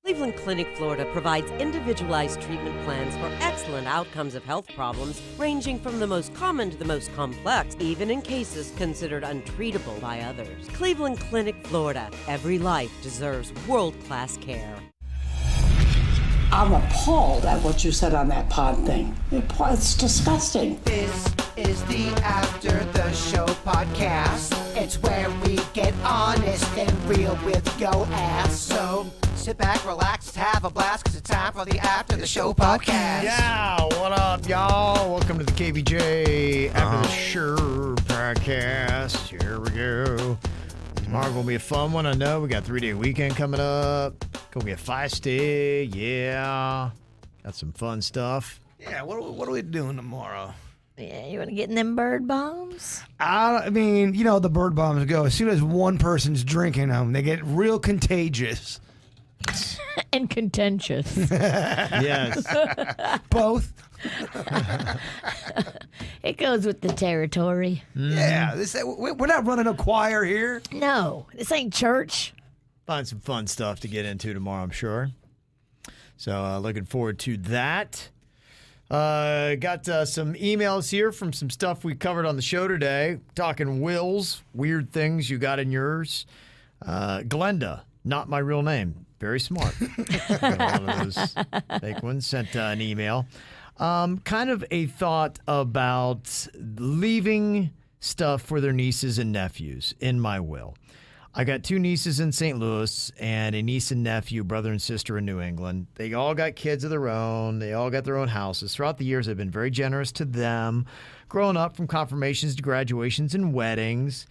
Cleveland Clinic, Florida provides individualized treatment plans for excellent outcomes of health problems ranging from the most common to the most complex, even in cases considered untreatable by others. Cleveland Clinic, Florida. Every life deserves world-class care. I'm appalled at what you said on that pod thing. It's disgusting. This is the After the Show podcast. It's where we get honest and real with your ass. So sit back, relax, have a blast, because it's time for the After the Show podcast. Yeah, what up, y'all? Welcome to the KVJ After the Show podcast. Here we go. Tomorrow going to be a fun one, I know. We got 3-day weekend coming up. Going to be a feisty, yeah. Got some fun stuff. Yeah, what are we doing tomorrow? Yeah, you want to get in them bird bombs? I mean, you know how the bird bombs go. As soon as one person's drinking them, they get real contagious. And contentious. Yes. Both. It goes with the territory. Yeah, we're not running a choir here. No, this ain't church. Find some fun stuff to get into tomorrow, I'm sure. So looking forward to that. Got some emails here from some stuff we covered on the show today. Talking wills, weird things you got in yours. Glenda, not my real name. Very smart. Got one of those fake ones. Sent an email. Kind of a thought about leaving stuff for their nieces and nephews in my will. I got 2 nieces in St. Louis and a niece and nephew, brother and sister in New England. They all got kids of their own. They all got their own houses. Throughout the years, I've been very generous to them, growing up from confirmations to graduations and weddings.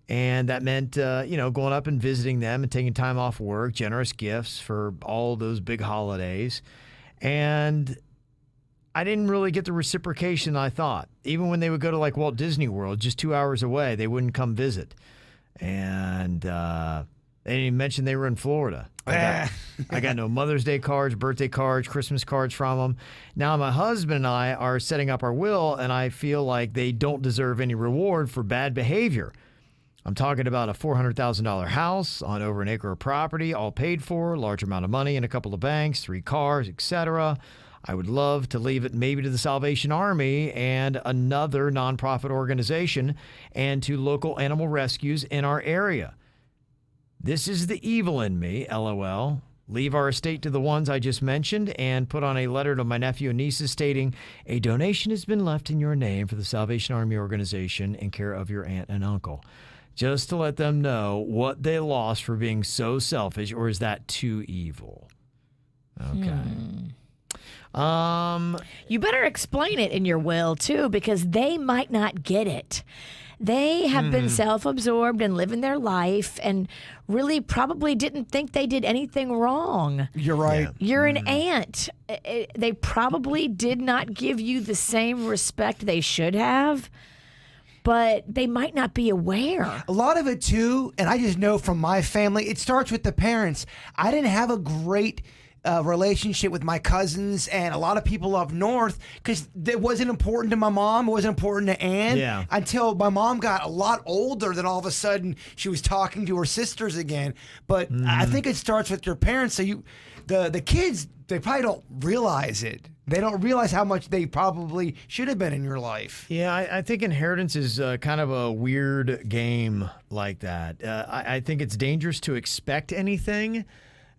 And that meant, going up and visiting them and taking time off work, generous gifts for all those big holidays. And I didn't really get the reciprocation I thought. Even when they would go to like Walt Disney World, just 2 hours away, they wouldn't come visit. And they didn't even mention they were in Florida. I got no Mother's Day cards, birthday cards, Christmas cards from them. Now my husband and I are setting up our will, and I feel like they don't deserve any reward for bad behavior. I'm talking about a $400,000 house on over an acre of property, all paid for, large amount of money in a couple of banks, 3 cars, etc. I would love to leave it maybe to the Salvation Army and another nonprofit organization and to local animal rescues in our area. This is the evil in me, LOL. Leave our estate to the ones I just mentioned and put on a letter to my nephew and nieces stating, a donation has been left in your name for the Salvation Army organization in care of your aunt and uncle. Just to let them know what they lost for being so selfish, or is that too evil? Okay. You better explain it in your will, too, because they might not get it. They have been self-absorbed and living their life and really probably didn't think they did anything wrong. You're right. Yeah. You're an aunt. They probably did not give you the same respect they should have, but they might not be aware. A lot of it, too, and I just know from my family, it starts with the parents. I didn't have a great relationship with my cousins and a lot of people up north because it wasn't important to my mom. It wasn't important to Ann until my mom got a lot older. Then all of a sudden she was talking to her sisters again. But I think it starts with your parents. So the kids, they probably don't realize it. They don't realize how much they probably should have been in your life. Yeah, I think inheritance is kind of a weird game like that. I think it's dangerous to expect anything.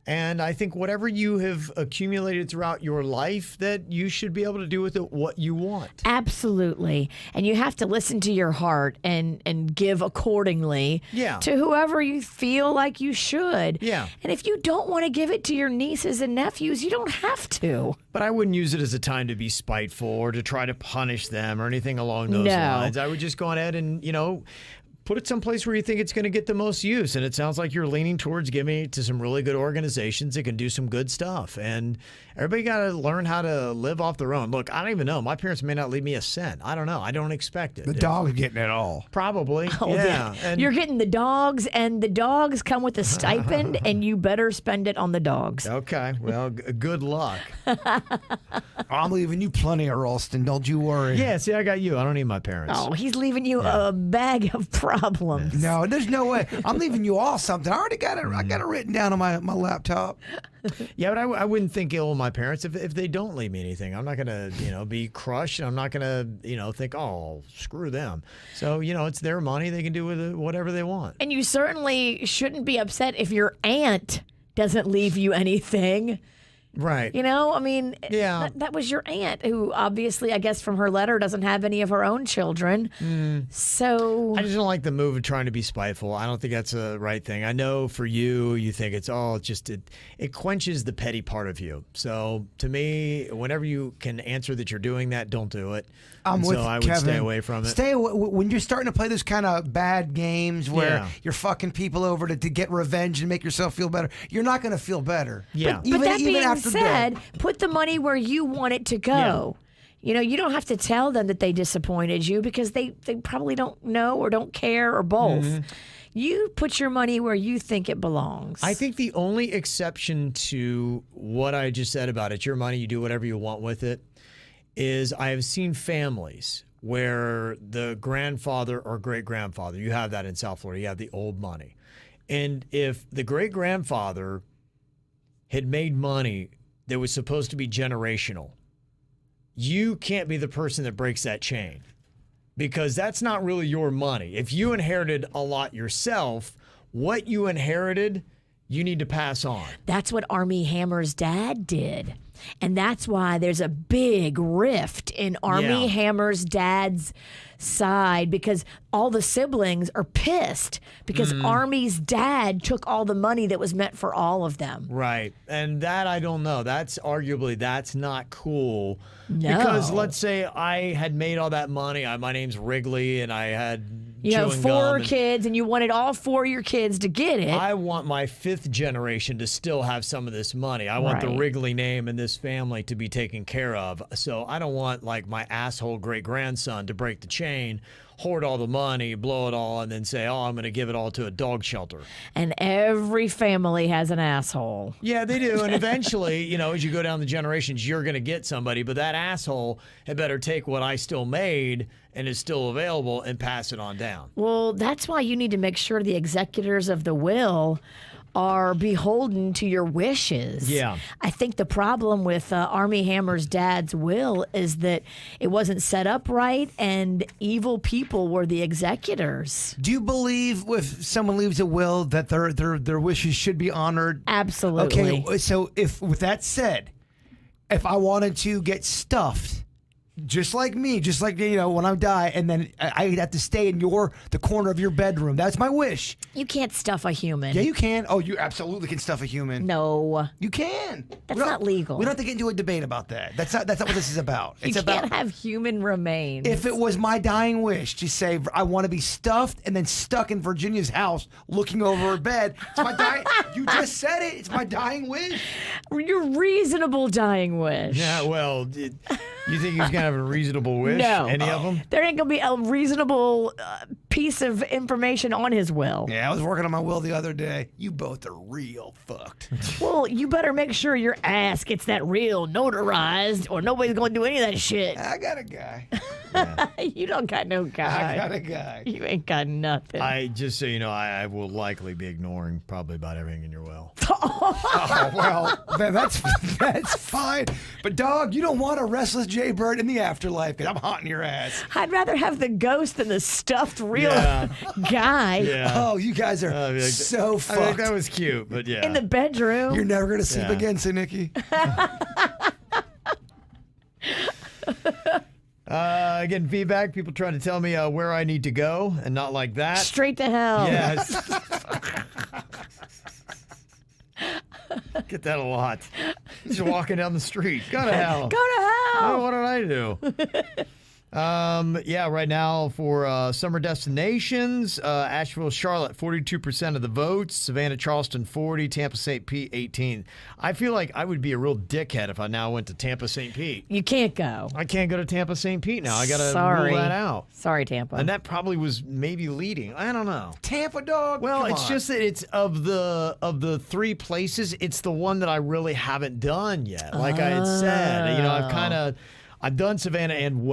And I think whatever you have accumulated throughout your life, that you should be able to do with it what you want. Absolutely. And you have to listen to your heart and give accordingly to whoever you feel like you should. Yeah. And if you don't want to give it to your nieces and nephews, you don't have to. But I wouldn't use it as a time to be spiteful or to try to punish them or anything along those lines. I would just go ahead and, put it someplace where you think it's going to get the most use. And it sounds like you're leaning towards giving it to some really good organizations that can do some good stuff. And everybody got to learn how to live off their own. Look, I don't even know. My parents may not leave me a cent. I don't know. I don't expect it. The dog's getting it all. Probably. Oh, yeah. And you're getting the dogs, and the dogs come with a stipend, and you better spend it on the dogs. Okay. Well, good luck. I'm leaving you plenty of Ralston. Don't you worry. Yeah, see, I got you. I don't need my parents. Oh, he's leaving you a bag of problems. No, there's no way. I'm leaving you all something. I already got it. I got it written down on my laptop. Yeah, but I wouldn't think ill of my parents if they don't leave me anything. I'm not going to, be crushed. I'm not going to, think, oh, screw them. So, it's their money. They can do with it whatever they want. And you certainly shouldn't be upset if your aunt doesn't leave you anything. Right. Yeah. That was your aunt who obviously, I guess from her letter, doesn't have any of her own children. So I just don't like the move of trying to be spiteful. I don't think that's a right thing. I know for you think it's it quenches the petty part of you. So to me, whenever you can answer that you're doing that, don't do it. I'm with I would Kevin. stay away from it. Stay away when you're starting to play those kind of bad games where you're fucking people over to get revenge and make yourself feel better. You're not going to feel better. Yeah. But that being said, put the money where you want it to go. Yeah. You don't have to tell them that they disappointed you because they probably don't know or don't care or both. Mm-hmm. You put your money where you think it belongs. I think the only exception to what I just said about it's your money, you do whatever you want with it, is I have seen families where the grandfather or great-grandfather, you have that in South Florida, you have the old money. And if the great-grandfather had made money that was supposed to be generational, you can't be the person that breaks that chain because that's not really your money. If you inherited a lot yourself, what you inherited, you need to pass on. That's what Armie Hammer's dad did. And that's why there's a big rift in Armie Hammer's dad's side because all the siblings are pissed because Armie's dad took all the money that was meant for all of them. Right. And that I don't know. That's not cool. No. Because let's say I had made all that money. My name's Wrigley and I had have 4 kids and you wanted all 4 of your kids to get it. I want my 5th generation to still have some of this money. I want the Wrigley name and this family to be taken care of. So I don't want like my asshole great-grandson to break the chain, hoard all the money, blow it all, and then say, oh, I'm going to give it all to a dog shelter. And every family has an asshole. Yeah, they do. And eventually, as you go down the generations, you're going to get somebody. But that asshole had better take what I still made and is still available and pass it on down. Well, that's why you need to make sure the executors of the will are beholden to your wishes. Yeah. I think the problem with Armie Hammer's dad's will is that it wasn't set up right and evil people were the executors. Do you believe if someone leaves a will that their wishes should be honored? Absolutely. Okay, so with that said, if I wanted to get stuffed, just like me, when I die, and then I have to stay in the corner of your bedroom. That's my wish. You can't stuff a human. Yeah, you can. Oh, you absolutely can stuff a human. No. You can. That's not legal. We don't have to get into a debate about that. That's not what this is about. You can't have human remains. If it was my dying wish to say I want to be stuffed and then stuck in Virginia's house looking over her bed, it's my dying. You just said it. It's my dying wish. Your reasonable dying wish. Yeah, well, you think he's going to have a reasonable wish? No. Any of them? There ain't going to be a reasonable piece of information on his will. Yeah, I was working on my will the other day. You both are real fucked. Well, you better make sure your ass gets that real notarized or nobody's going to do any of that shit. I got a guy. You don't got no guy. I got a guy. You ain't got nothing. Just so you know, I will likely be ignoring probably about everything in your will. Oh, well, then that's fine. But, dog, you don't want a restless Jaybird in the afterlife because I'm haunting your ass. I'd rather have the ghost than the stuffed real guy Oh, you guys are so fucked. I think that was cute, but yeah. in the bedroom. You're never going to sleep again, so Nikki. Getting feedback, people trying to tell me where I need to go and not like that. Straight to hell. Yes. Get that a lot. Just walking down the street. Go to hell. Go to hell. Oh, what did I do? Right now for summer destinations, Asheville, Charlotte, 42% of the votes. Savannah, Charleston, 40. Tampa, St. Pete, 18. I feel like I would be a real dickhead if I now went to Tampa, St. Pete. You can't go. I can't go to Tampa, St. Pete now. I got to rule that out. Sorry, Tampa. And that probably was maybe leading. I don't know. Tampa, dog. Well, Come it's on. just that it's of the 3 places, it's the one that I really haven't done yet. Like I had said, I've done Savannah and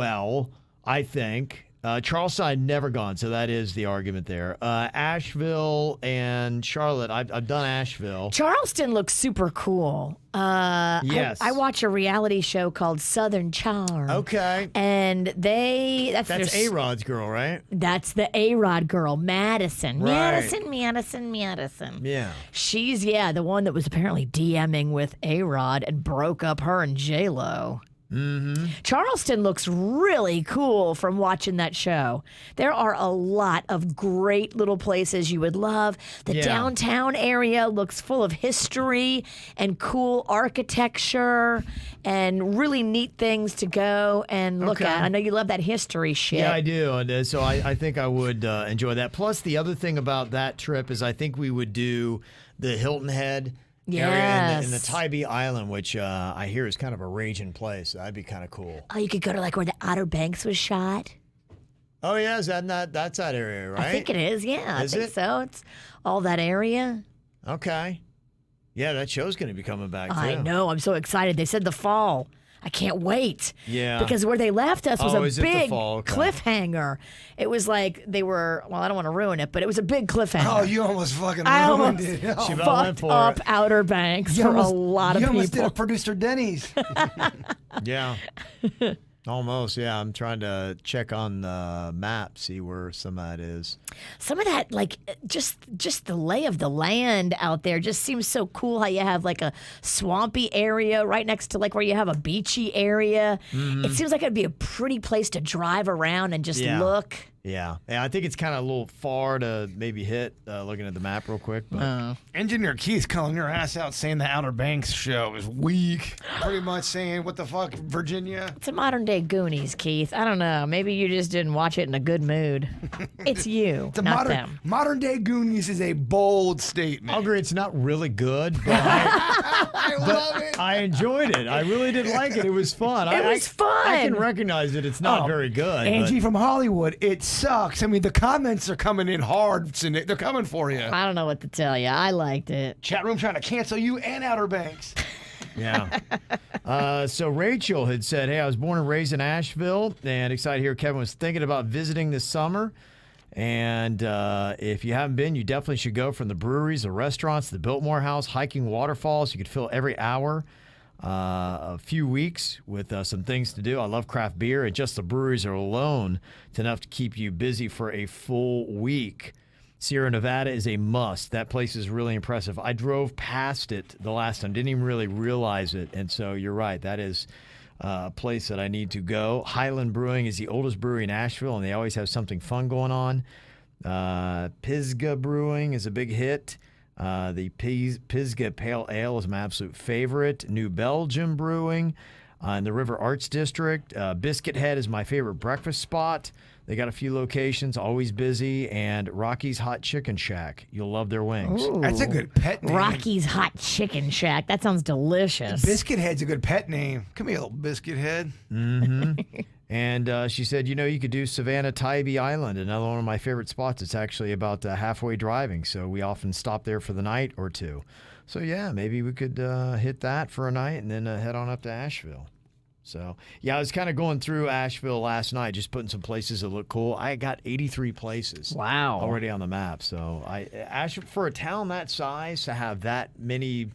I think. Charleston, I've never gone, so that is the argument there. Asheville and Charlotte, I've done Asheville. Charleston looks super cool. Yes. I watch a reality show called Southern Charm. Okay. And that's A-Rod's girl, right? That's the A-Rod girl, Madison. Right. Madison. Yeah. She's, the one that was apparently DMing with A-Rod and broke up her and J-Lo. Mm-hmm. Charleston looks really cool from watching that show. There are a lot of great little places you would love. The downtown area looks full of history and cool architecture and really neat things to go and look at. I know you love that history shit. Yeah, I do. And so I think I would enjoy that. Plus, the other thing about that trip is I think we would do the Hilton Head area in the Tybee Island, which I hear is kind of a raging place. That'd be kind of cool. Oh, you could go to like where the Outer Banks was shot. Oh, yeah. Is that's that area, right? I think it is. Yeah, Is I think it? so. It's all that area. Okay. Yeah, that show's going to be coming back, too. I know. I'm so excited. They said the fall. I can't wait. Yeah. Because where they left us was is a it the big fall? Okay. cliffhanger. It was like they were, I don't want to ruin it, but it was a big cliffhanger. Oh, you almost fucking I ruined almost it. Oh. She about went fucked for up it. Outer Banks for a lot of You people. almost did a producer Denny's. Yeah. Almost, yeah. I'm trying to check on the map, see where some of that is. Some of that, like, just the lay of the land out there just seems so cool how you have, like, a swampy area right next to, like, where you have a beachy area. It seems like it'd be a pretty place to drive around and just look. Yeah. I think it's kind of a little far to maybe hit, looking at the map real quick. But Engineer Keith calling your ass out saying the Outer Banks show is weak. Pretty much saying, what the fuck, Virginia? It's a modern-day Goonies, Keith. I don't know. Maybe you just didn't watch it in a good mood. It's you, not them. Modern day Goonies is a bold statement. I'll agree it's not really good, but I love it. I enjoyed it. I really did like it. It was fun. It was fun. I can recognize that it's not very good. Angie from Hollywood, it sucks. I mean, the comments are coming in hard. They're coming for you. I don't know what to tell you. I liked it. Chat room trying to cancel you and Outer Banks. Yeah. So Rachel had said, hey, I was born and raised in Asheville, and excited to hear Kevin was thinking about visiting this summer. And if you haven't been, you definitely should go, from the breweries, the restaurants, the Biltmore House, hiking waterfalls. You could fill every hour. A few weeks with some things to do. I love craft beer, and just the breweries are alone it's enough to keep you busy for a full week. Sierra Nevada is a must. That place is really impressive. I drove past it the last time, didn't even really realize it, and so you're right. That is a place that I need to go. Highland Brewing is the oldest brewery in Asheville, and they always have something fun going on. Pisgah Brewing is a big hit. The Pisgah Pale Ale is my absolute favorite. New Belgium Brewing in the River Arts District. Biscuit Head is my favorite breakfast spot. They got a few locations, always busy. And Rocky's Hot Chicken Shack. You'll love their wings. Ooh. That's a good pet name. Rocky's Hot Chicken Shack. That sounds delicious. Biscuit Head's a good pet name. Come here, little Biscuit Head. Mm-hmm. And she said, you could do Savannah Tybee Island, another one of my favorite spots. It's actually about halfway driving, so we often stop there for the night or two. So, yeah, maybe we could hit that for a night and then head on up to Asheville. So, yeah, I was kind of going through Asheville last night, just putting some places that look cool. I got 83 places already on the map. So, for a town that size, to have that many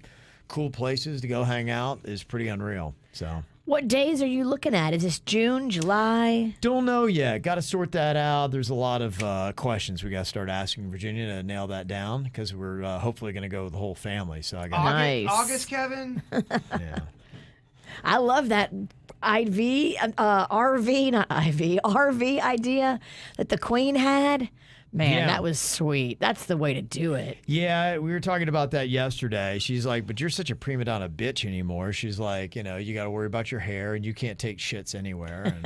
cool places to go hang out is pretty unreal. So, what days are you looking at? Is this June, July? don't know yet. Got to sort that out. There's a lot of questions we got to start asking Virginia to nail that down, because we're hopefully going to go with the whole family. So I got Nice. August, Kevin. yeah. I love that RV idea that the Queen had. Man, Yeah. that was sweet. That's the way to do it. Yeah, we were talking about that yesterday. She's like, but you're such a prima donna bitch anymore. She's like, you got to worry about your hair, and you can't take shits anywhere.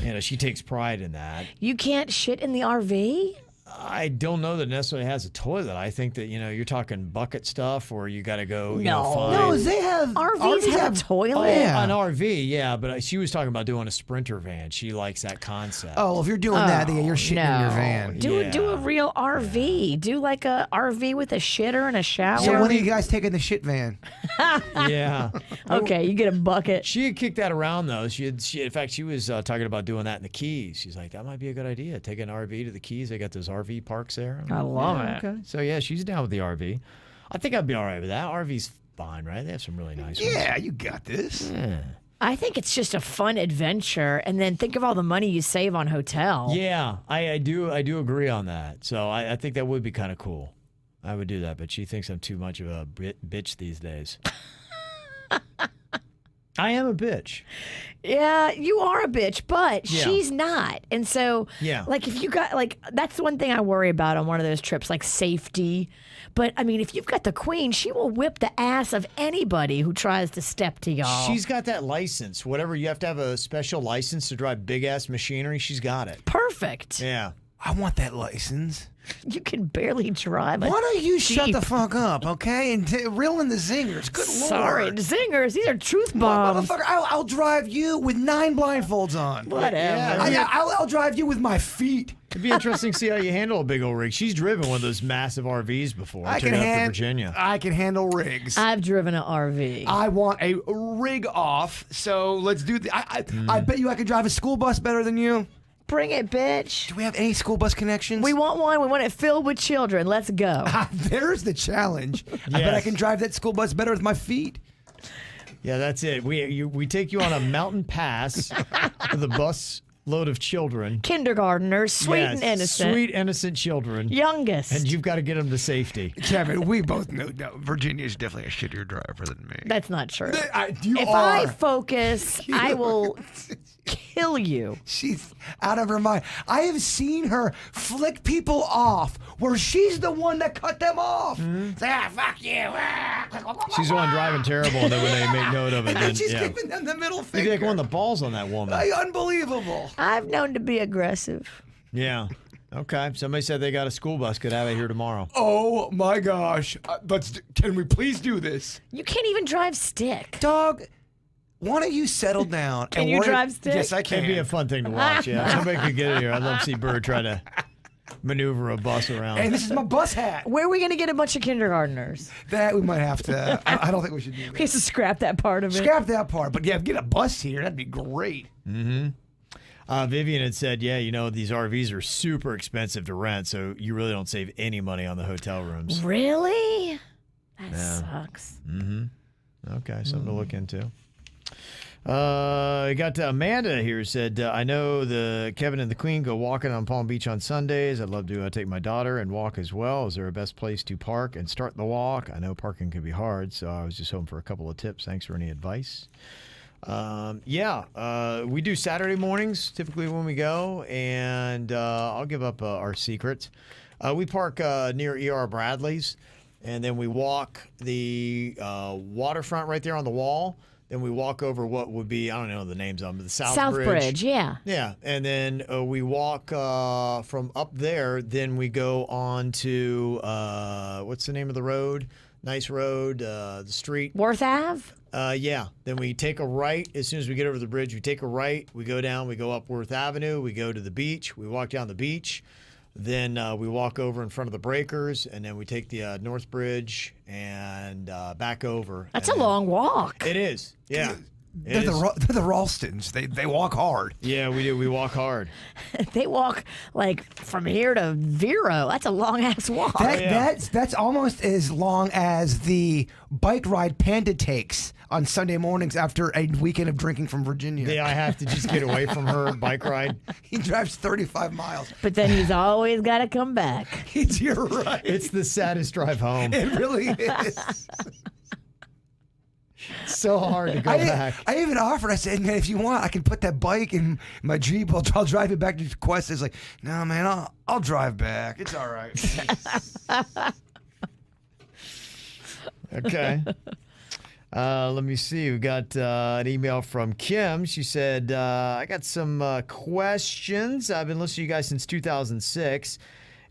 And, she takes pride in that. You can't shit in the RV? I don't know that it necessarily has a toilet. I think that, you're talking bucket stuff, or you got to go, find... No, they have... RVs have a toilet? Oh, yeah. An RV, yeah, but she was talking about doing a Sprinter van. She likes that concept. Oh, well, if you're doing that, then you're shitting in your van. Do a real RV. Do like a RV with a shitter and a shower. So when are you guys taking the shit van? Yeah. Okay, you get a bucket. She had kicked that around, though. In fact, she was talking about doing that in the Keys. She's like, that might be a good idea. Take an RV to the Keys. They got those RV parks there. I love it. Okay. So, yeah, she's down with the RV. I think I'd be all right with that. RV's fine, right? They have some really nice ones. Yeah, you got this. Yeah. I think it's just a fun adventure, and then think of all the money you save on hotel. Yeah, I do agree on that. So I think that would be kind of cool. I would do that, but she thinks I'm too much of a bitch these days. I am a bitch. Yeah, you are a bitch, but she's not. And so, like, if you got, like, that's the one thing I worry about on one of those trips, like safety. But, I mean, if you've got the queen, she will whip the ass of anybody who tries to step to y'all. She's got that license. Whatever, you have to have a special license to drive big-ass machinery. She's got it. Perfect. Yeah. I want that license. You can barely drive it. Why don't you shut the fuck up, okay? And reel in the zingers. Good Lord. Sorry, zingers. These are truth bombs. Motherfucker, I'll drive you with 9 blindfolds on. Whatever. I'll drive you with my feet. It'd be interesting to see how you handle a big old rig. She's driven one of those massive RVs before. I took can it up to Virginia. I can handle rigs. I've driven an RV. I want a rig off, so let's do I bet you I could drive a school bus better than you. Bring it, bitch. Do we have any school bus connections? We want one. We want it filled with children. Let's go. There's the challenge. Yes. I bet I can drive that school bus better with my feet. Yeah, that's it. We take you on a mountain pass with a bus load of children. Kindergartners, sweet and innocent. Sweet, innocent children. Youngest. And you've got to get them to safety. Kevin, we both know Virginia's definitely a shittier driver than me. That's not true. If I focus, I will kill you. She's out of her mind. I have seen her flick people off where she's the one that cut them off. Say, fuck you. She's the one driving terrible, and then when they make note of it, then she's giving them the middle finger. Maybe they won the balls on that woman. Unbelievable. I've known to be aggressive. Yeah. Okay. Somebody said they got a school bus. Could have it here tomorrow. Oh my gosh. Can we please do this? You can't even drive stick. Dog, why don't you settle down? Can you drive stick? Yes, I can. It'd be a fun thing to watch. Yeah. Somebody could get it here. I'd love to see Bird try to maneuver a bus around. And this is my bus hat. Where are we going to get a bunch of kindergartners? That we might have to. I don't think we should do that. We have to scrap that part of it. Scrap that part. But yeah, get a bus here. That'd be great. Mm-hmm. Vivian had said, these RVs are super expensive to rent, so you really don't save any money on the hotel rooms. Really? That sucks. Mm-hmm. Okay, something to look into. I got Amanda here said, I know the Kevin and the Queen go walking on Palm Beach on Sundays. I'd love to take my daughter and walk as well. Is there a best place to park and start the walk? I know parking can be hard, so I was just hoping for a couple of tips. Thanks for any advice. We do Saturday mornings typically when we go, and I'll give up our secrets. We park near E.R. Bradley's, and then we walk the waterfront right there on the wall. Then we walk over what would be, I don't know the names of them, but the South Bridge. Yeah. Yeah, and then we walk from up there. Then we go on to, what's the name of the road? Nice road, the street. Worth Ave? Yeah. Then we take a right. As soon as we get over the bridge, we take a right. We go down. We go up Worth Avenue. We go to the beach. We walk down the beach. Then we walk over in front of the breakers, and then we take the North Bridge and back over. That's a long walk. It is. Yeah. They're the Ralstons. They walk hard. Yeah, we do. We walk hard. They walk like from here to Vero. That's a long ass walk. That's almost as long as the bike ride Panda takes on Sunday mornings after a weekend of drinking from Virginia. Yeah, I have to just get away from her bike ride. He drives 35 miles. But then he's always got to come back. You're right. It's the saddest drive home. It really is. So hard to go back. I even offered. I said, man, if you want, I can put that bike in my Jeep. I'll drive it back to Quest. It's like, no, man, I'll drive back. It's all right. Okay. Let me see. We got an email from Kim. She said, I got some questions. I've been listening to you guys since 2006.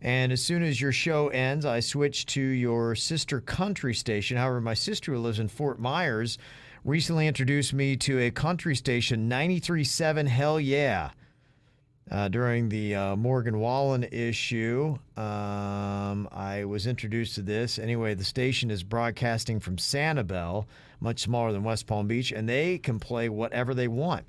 And as soon as your show ends, I switch to your sister country station. However, my sister who lives in Fort Myers recently introduced me to a country station, 93.7 Hell Yeah. During the Morgan Wallen issue, I was introduced to this. Anyway, the station is broadcasting from Sanibel, much smaller than West Palm Beach, and they can play whatever they want.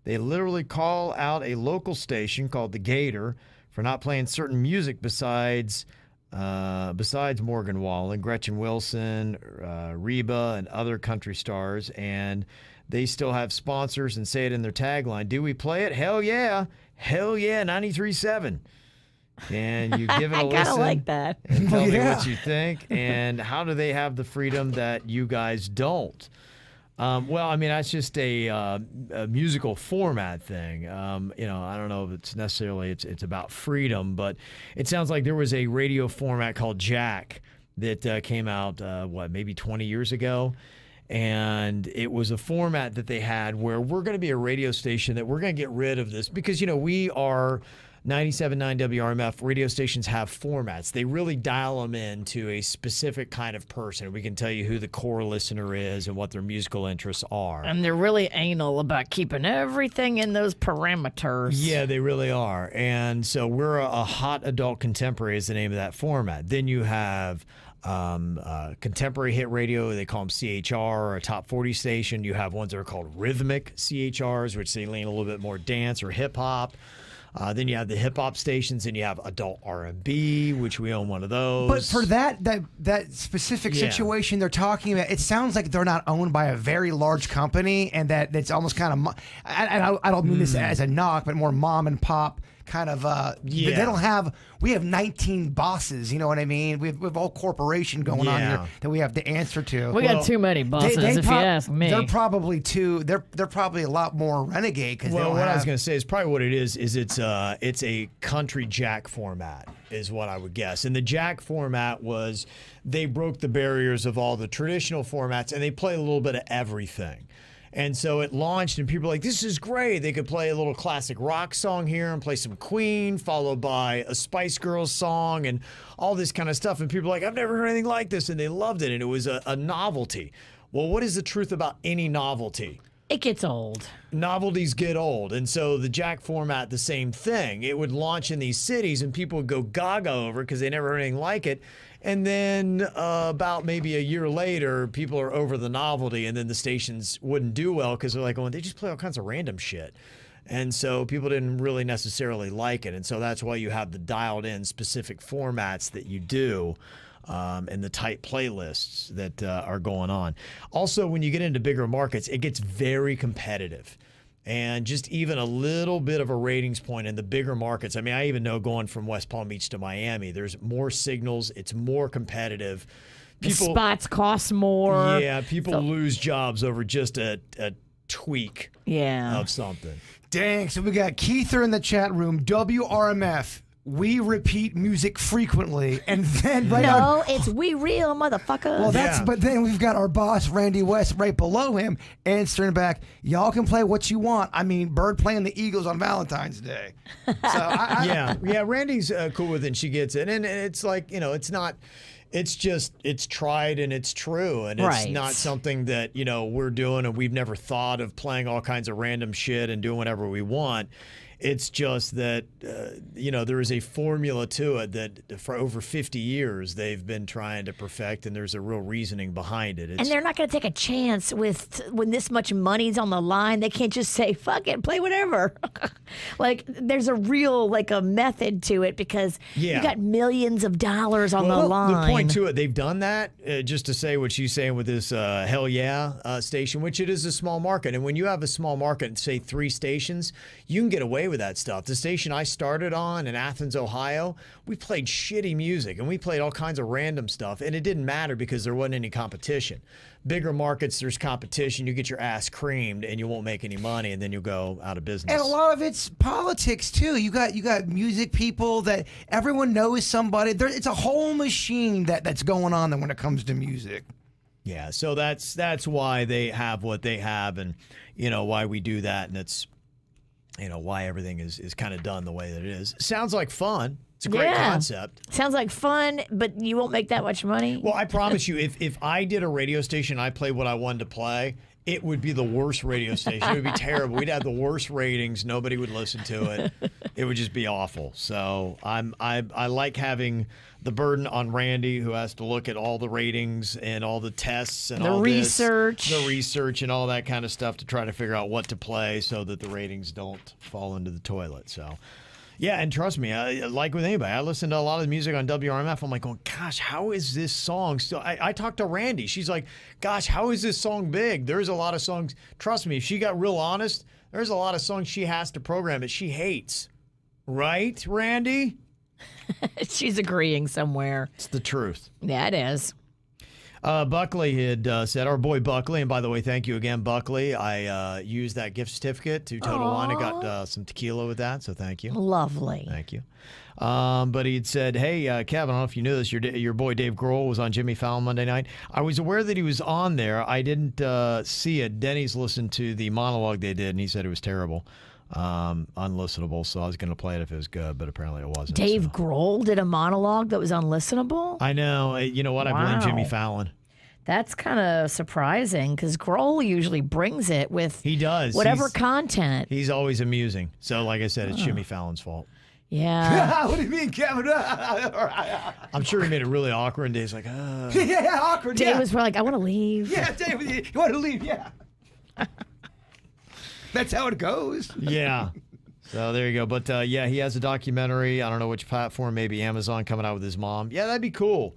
They literally call out a local station called The Gator for not playing certain music besides Morgan Wallen, Gretchen Wilson, Reba, and other country stars. And they still have sponsors and say it in their tagline. Do we play it? Hell yeah. Hell yeah, 93.7. And you give it a I listen. kind of like that. And tell me what you think. And how do they have the freedom that you guys don't? Well, I mean, that's just a musical format thing. I don't know if it's necessarily it's about freedom, but it sounds like there was a radio format called Jack that came out, maybe 20 years ago. And it was a format that they had where we're going to be a radio station that we're going to get rid of this because, we are 97.9 WRMF. Radio stations have formats. They really dial them in to a specific kind of person. We can tell you who the core listener is and what their musical interests are. And they're really anal about keeping everything in those parameters. Yeah, they really are. And so we're a hot adult contemporary is the name of that format. Then you have contemporary hit radio, they call them CHR, or a top 40 station. You have ones that are called rhythmic CHRs, which they lean a little bit more dance or hip hop. Then you have the hip hop stations, and you have adult R&B, which we own one of those. But for that specific situation they're talking about, it sounds like they're not owned by a very large company, and that's almost kind of. I don't mean this as a knock, but more mom and pop kind of. They don't have. We have 19 bosses. You know what I mean? We have a whole corporation going on here that we have to answer to. We got too many bosses, if you ask me. They're probably They're probably a lot more renegade. Well, what I was going to say is probably what it is it's a country jack format is what I would guess. And the jack format was they broke the barriers of all the traditional formats and they play a little bit of everything. And so it launched, and people were like, this is great. They could play a little classic rock song here and play some Queen, followed by a Spice Girls song and all this kind of stuff. And people were like, I've never heard anything like this. And they loved it. And it was a novelty. Well, what is the truth about any novelty? It gets old. Novelties get old. And so the jack format, the same thing. It would launch in these cities, and people would go gaga over it because they never heard anything like it. And then about maybe a year later, people are over the novelty, and then the stations wouldn't do well because they're like, oh, they just play all kinds of random shit. And so people didn't really necessarily like it. And so that's why you have the dialed in specific formats that you do and the tight playlists that are going on. Also, when you get into bigger markets, it gets very competitive. And just even a little bit of a ratings point in the bigger markets. I mean, I even know going from West Palm Beach to Miami, there's more signals. It's more competitive. The spots cost more. Yeah, people lose jobs over just a tweak of something. Dang, so we got Keither in the chat room, WRMF. We repeat music frequently, and then it's We Real, motherfucker. Well, but then we've got our boss Randy West right below him answering back. Y'all can play what you want. I mean, Bird playing the Eagles on Valentine's Day. So Randy's cool with it. And she gets it, and it's like it's not. It's just it's tried and it's true, and it's not something that we're doing, and we've never thought of playing all kinds of random shit and doing whatever we want. It's just that, there is a formula to it that for over 50 years they've been trying to perfect, and there's a real reasoning behind it. And they're not going to take a chance when this much money's on the line. They can't just say, fuck it, play whatever. There's a real, a method to it because you got millions of dollars on the line. The point to it, they've done that, just to say what she's saying with this Hell Yeah station, which it is a small market. And when you have a small market, say 3 stations, you can get away with that stuff. The station I started on in Athens, Ohio, we played shitty music and we played all kinds of random stuff, and it didn't matter because there wasn't any competition. Bigger markets, there's competition. You get your ass creamed and you won't make any money, and then you'll go out of business. And a lot of it's politics too. You got music people that everyone knows somebody. It's a whole machine that's going on when it comes to music. Yeah, so that's why they have what they have, and why we do that, and it's why everything is kind of done the way that it is. Sounds like fun. It's a great concept. Sounds like fun, but you won't make that much money. Well, I promise you, if I did a radio station, I played what I wanted to play, it would be the worst radio station. It would be terrible. We'd have the worst ratings. Nobody would listen to it. It would just be awful. So I like having the burden on Randy, who has to look at all the ratings and all the tests and all the research and all that kind of stuff to try to figure out what to play so that the ratings don't fall into the toilet. So. Yeah, and trust me, like with anybody, I listen to a lot of the music on WRMF. I'm like, going, gosh, how is this song still? I talked to Randy. She's like, gosh, how is this song big? There's a lot of songs. Trust me, if she got real honest, there's a lot of songs she has to program that she hates. Right, Randy? She's agreeing somewhere. It's the truth. Yeah, it is. Buckley had said, our boy Buckley, and by the way, thank you again, Buckley. I used that gift certificate to Total Wine. I got some tequila with that, so thank you. Lovely. Thank you. But he'd said, hey, Kev, I don't know if you knew this, your boy Dave Grohl was on Jimmy Fallon Monday night. I was aware that he was on there. I didn't see it. Denny's listened to the monologue they did, and he said it was terrible. Unlistenable, so I was going to play it if it was good, but apparently it wasn't. Dave Grohl did a monologue that was unlistenable? I know. You know what? I blame Jimmy Fallon. That's kind of surprising because Grohl usually brings it with whatever content. He's always amusing. So, like I said, it's Jimmy Fallon's fault. Yeah. What do you mean, Kevin? I'm sure he made it really awkward, and Dave's like, yeah, awkward. Dave was probably like, I want to leave. Yeah, Dave, you want to leave? Yeah. That's how it goes. Yeah. So there you go. But yeah, he has a documentary. I don't know which platform, maybe Amazon, coming out with his mom. Yeah, that'd be cool.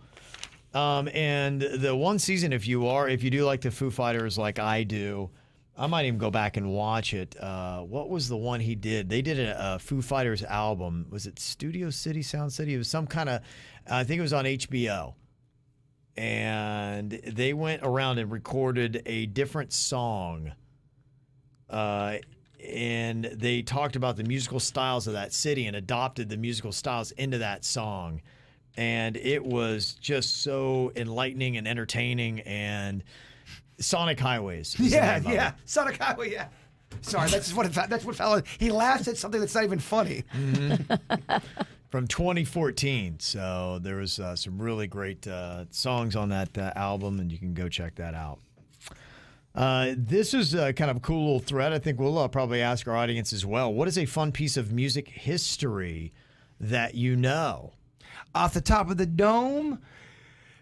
And the one season, if you do like the Foo Fighters like I do, I might even go back and watch it. What was the one he did? They did a Foo Fighters album. Was it Studio City, Sound City? It was some kind of, I think it was on HBO. And they went around and recorded a different song. And they talked about the musical styles of that city and adopted the musical styles into that song. And it was just so enlightening and entertaining. And Sonic Highways. Yeah. Sonic Highway, yeah. Sorry, that's what fella. He laughs at something that's not even funny. Mm-hmm. From 2014. So there was some really great songs on that album, and you can go check that out. This is kind of a cool little thread. I think we'll probably ask our audience as well. What is a fun piece of music history that you know? Off the top of the dome,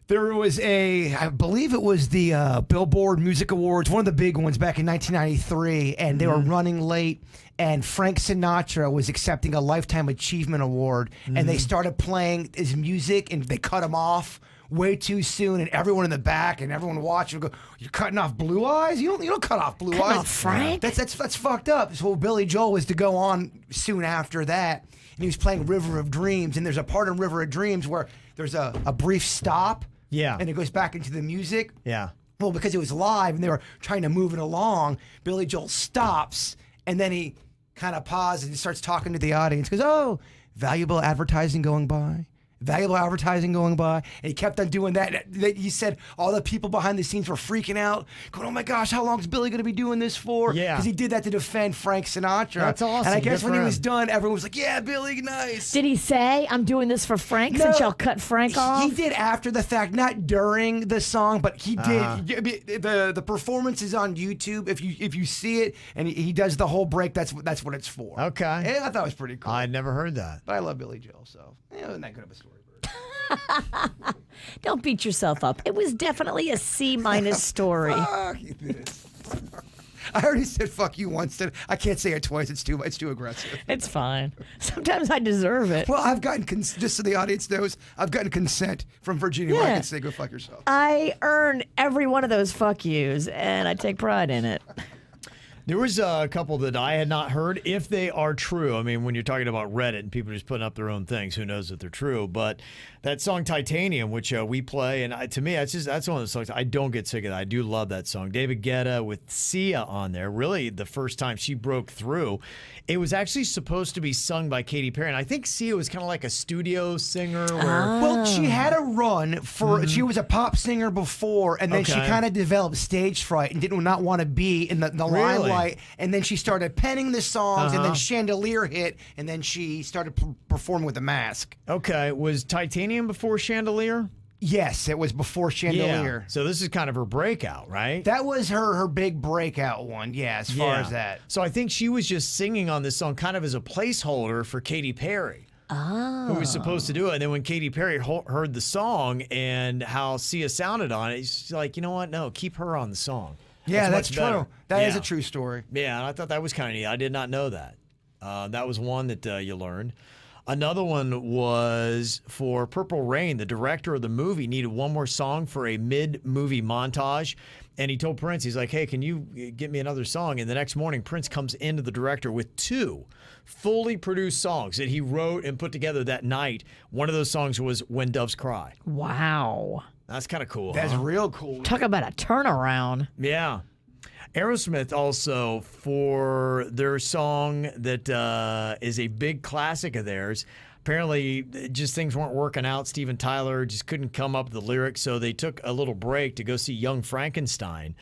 there was I believe it was the Billboard Music Awards, one of the big ones back in 1993, and they were running late, and Frank Sinatra was accepting a Lifetime Achievement Award, and they started playing his music, and they cut him off way too soon, and everyone in the back and everyone watching would go, "You're cutting off Blue Eyes? You don't cut off Blue Eyes, off Frank." That's fucked up." So Billy Joel was to go on soon after that, and he was playing River of Dreams, and there's a part in River of Dreams where there's a brief stop, and it goes back into the music. Yeah. Well, because it was live and they were trying to move it along, Billy Joel stops, and then he kind of pauses and starts talking to the audience. Goes, "Oh, valuable advertising going by." Valuable advertising going by, and he kept on doing that. He said all the people behind the scenes were freaking out, going, "Oh my gosh, how long is Billy going to be doing this for?" Yeah, because he did that to defend Frank Sinatra. That's awesome. And I guess when he was done, everyone was like, "Yeah, Billy, nice." Did he say, "I'm doing this for Frank"? No, since y'all cut Frank off? He did after the fact, not during the song, but he did. The performance is on YouTube. If you see it, and he does the whole break, that's what it's for. Okay, yeah, I thought it was pretty cool. I'd never heard that, but I love Billy Joel, so wasn't that good of a story. Don't beat yourself up. It was definitely a C- story. Fuck this. I already said fuck you once. I can't say it twice. It's too aggressive. It's fine. Sometimes I deserve it. Well, I've gotten, just so the audience knows, I've gotten consent from Virginia where I can say go fuck yourself. I earn every one of those fuck yous, and I take pride in it. There was a couple that I had not heard, if they are true. I mean, when you're talking about Reddit and people just putting up their own things, who knows if they're true? But that song Titanium, which we play, and to me, that's one of the songs I don't get sick of. That. I do love that song. David Guetta with Sia on there. Really, the first time she broke through, it was actually supposed to be sung by Katy Perry, and I think Sia was kind of like a studio singer. Well, she had a run for. She was a pop singer before, and then she kind of developed stage fright and did not want to be in the limelight Moonlight, and then she started penning the songs, and then Chandelier hit, and then she started performing with the mask. Okay, was Titanium before Chandelier? Yes, it was before Chandelier. Yeah. So this is kind of her breakout, right? That was her big breakout one, as far as that. So I think she was just singing on this song kind of as a placeholder for Katy Perry. Who was supposed to do it. And then when Katy Perry heard the song and how Sia sounded on it, she's like, you know what? No, keep her on the song. Yeah, that's much better. true. That is a true story. Yeah, and I thought that was kind of neat. I did not know that. That was one that you learned. Another one was for Purple Rain. The director of the movie needed one more song for a mid-movie montage. And he told Prince, he's like, hey, can you get me another song? And the next morning, Prince comes into the director with 2 fully produced songs that he wrote and put together that night. One of those songs was When Doves Cry. Wow. That's kind of cool. That's real cool. Talk about a turnaround. Yeah. Aerosmith also, for their song that is a big classic of theirs. Apparently, just things weren't working out. Steven Tyler just couldn't come up with the lyrics, so they took a little break to go see Young Frankenstein.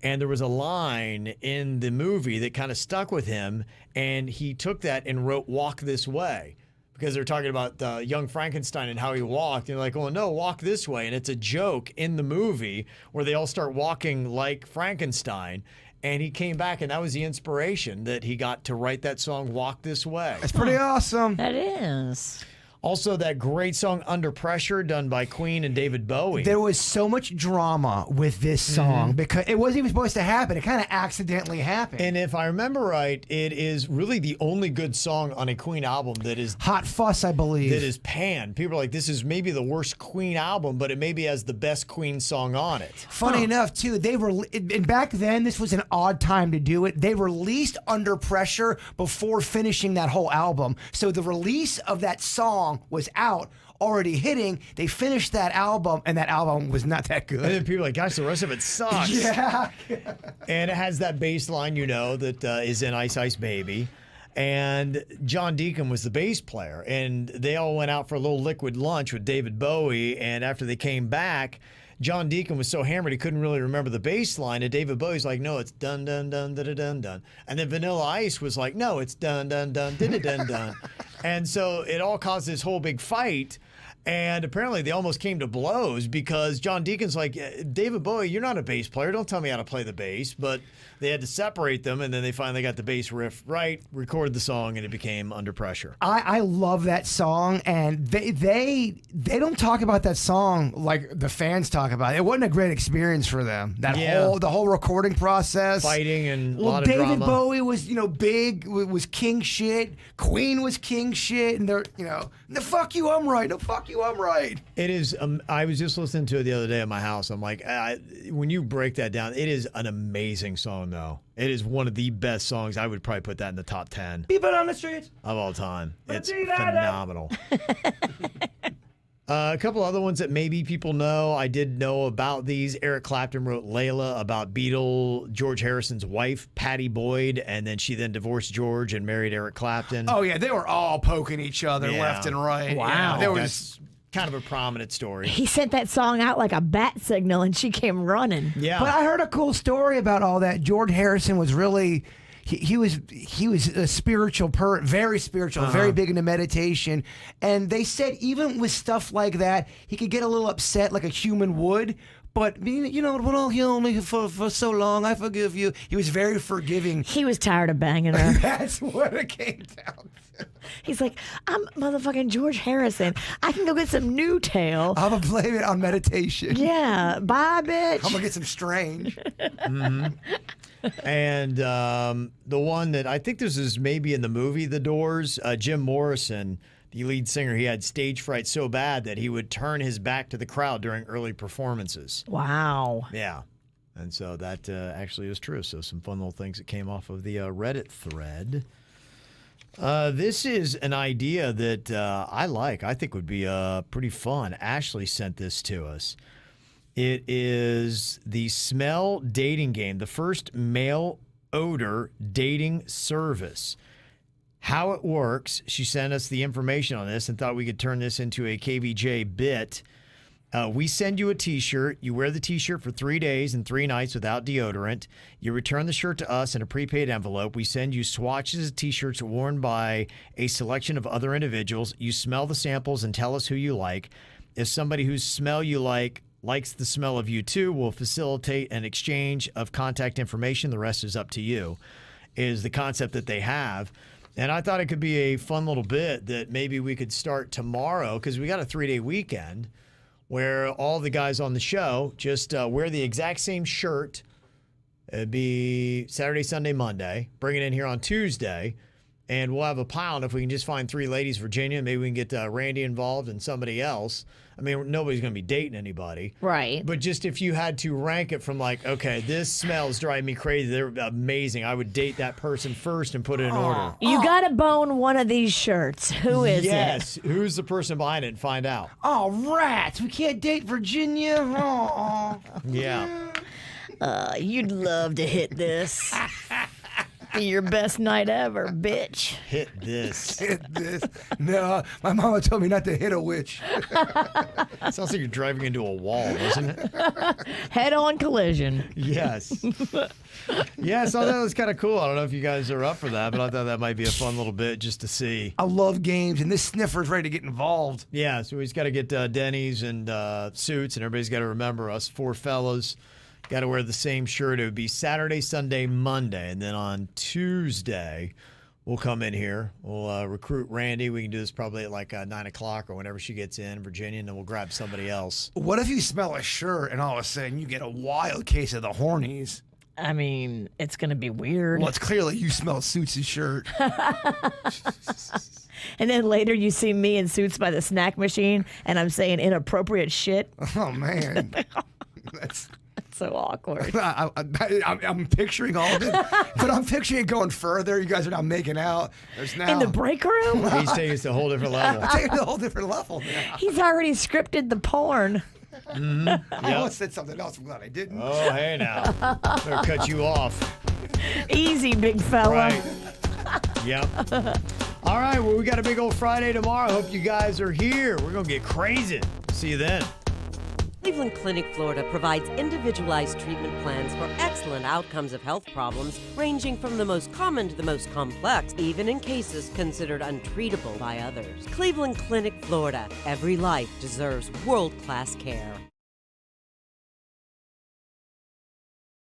And there was a line in the movie that kind of stuck with him, and he took that and wrote Walk This Way. Because they're talking about Young Frankenstein and how he walked. And they're like, oh, no, walk this way. And it's a joke in the movie where they all start walking like Frankenstein. And he came back, and that was the inspiration that he got to write that song, Walk This Way. That's pretty awesome. That is. Also, that great song, Under Pressure, done by Queen and David Bowie. There was so much drama with this song because it wasn't even supposed to happen. It kind of accidentally happened. And if I remember right, it is really the only good song on a Queen album that is Hot Fuss, I believe. That is panned. People are like, this is maybe the worst Queen album, but it maybe has the best Queen song on it. Funny enough, too, and back then, this was an odd time to do it. They released Under Pressure before finishing that whole album. So the release of that song was out, already hitting. They finished that album, and that album was not that good. And then people are like, gosh, the rest of it sucks. Yeah. And it has that bass line, that is in Ice Ice Baby. And John Deacon was the bass player. And they all went out for a little liquid lunch with David Bowie. And after they came back, John Deacon was so hammered he couldn't really remember the bass line. And David Bowie's like, no, it's dun, dun, dun, dun, dun, dun. And then Vanilla Ice was like, no, it's dun, dun, dun, dun, dun, dun. And so it all caused this whole big fight. And apparently they almost came to blows because John Deacon's like, David Bowie, you're not a bass player. Don't tell me how to play the bass. But they had to separate them, and then they finally got the bass riff right, recorded the song, and it became Under Pressure. I love that song, and they don't talk about that song like the fans talk about it. It wasn't a great experience for them. The whole recording process, fighting and a lot of David drama. Bowie was big, was king shit. Queen was king shit, and they're the fuck you, I'm right. No, fuck you, I'm right. It is. I was just listening to it the other day at my house. I'm like, when you break that down, it is an amazing song, though. It is one of the best songs. I would probably put that in the top 10 People on the streets of all time. It's phenomenal. A couple other ones that maybe people know. I did know about these. Eric Clapton wrote Layla about Beatle George Harrison's wife, Pattie Boyd, and then she divorced George and married Eric Clapton. Oh, yeah. They were all poking each other left and right. Wow. There was kind of a prominent story. He sent that song out like a bat signal, and she came running. Yeah. But I heard a cool story about all that. George Harrison was really... He was a spiritual, very spiritual, very big into meditation. And they said even with stuff like that, he could get a little upset like a human would. But, well, you know me for so long, I forgive you. He was very forgiving. He was tired of banging her. That's what it came down to. He's like, I'm motherfucking George Harrison. I can go get some new tail. I'm going to blame it on meditation. Yeah. Bye, bitch. I'm going to get some strange. Mm-hmm. And the one that I think this is maybe in the movie The Doors, Jim Morrison, the lead singer, he had stage fright so bad that he would turn his back to the crowd during early performances. Wow. Yeah. And so that actually is true. So some fun little things that came off of the Reddit thread. This is an idea that I like. I think would be pretty fun. Ashley sent this to us. It is the Smell dating game, the first male odor dating service. How it works, she sent us the information on this and thought we could turn this into a KVJ bit. We send you a T-shirt. You wear the T-shirt for 3 days and 3 nights without deodorant. You return the shirt to us in a prepaid envelope. We send you swatches of T-shirts worn by a selection of other individuals. You smell the samples and tell us who you like. If somebody whose smell you likes the smell of you too, we'll facilitate an exchange of contact information. The rest is up to you, is the concept that they have. And I thought it could be a fun little bit that maybe we could start tomorrow, because we got a 3-day weekend where all the guys on the show just wear the exact same shirt. It'd be Saturday, Sunday, Monday. Bring it in here on Tuesday, and we'll have a pile. And if we can just find 3 ladies, Virginia, maybe we can get Randy involved and somebody else. I mean, nobody's going to be dating anybody. Right. But just if you had to rank it from like, okay, this smells driving me crazy. They're amazing. I would date that person first and put it in order. You got to bone one of these shirts. Who is it? Yes. Who's the person behind it and find out. Oh, rats. We can't date Virginia. Oh. Yeah. You'd love to hit this. Be your best night ever, bitch. Hit this. Hit this. No, my mama told me not to hit a witch. Sounds like you're driving into a wall, doesn't it? Head-on collision. Yes. Yeah, so that was kind of cool. I don't know if you guys are up for that, but I thought that might be a fun little bit just to see. I love games, and this sniffer's ready to get involved. Yeah, so we just got to get Denny's and suits, and everybody's got to remember us 4 fellas. Got to wear the same shirt. It would be Saturday, Sunday, Monday. And then on Tuesday, we'll come in here. We'll recruit Randy. We can do this probably at like 9 o'clock or whenever she gets in, Virginia, and then we'll grab somebody else. What if you smell a shirt and all of a sudden you get a wild case of the hornies? I mean, it's going to be weird. Well, it's clearly you smell Suits' shirt. And then later you see me in Suits by the snack machine, and I'm saying inappropriate shit. Oh, man. That's so awkward. I'm picturing all of it, but I'm picturing it going further. You guys are now making out. There's now In the break room? He's taking us to a whole different level. taking it to a whole different level now. He's already scripted the porn. I almost said something else. I'm glad I didn't. Oh, hey now. Better cut you off. Easy, big fella. Right. Yep. All right, well, we got a big old Friday tomorrow. Hope you guys are here. We're going to get crazy. See you then. Cleveland Clinic, Florida provides individualized treatment plans for excellent outcomes of health problems, ranging from the most common to the most complex, even in cases considered untreatable by others. Cleveland Clinic, Florida. Every life deserves world-class care.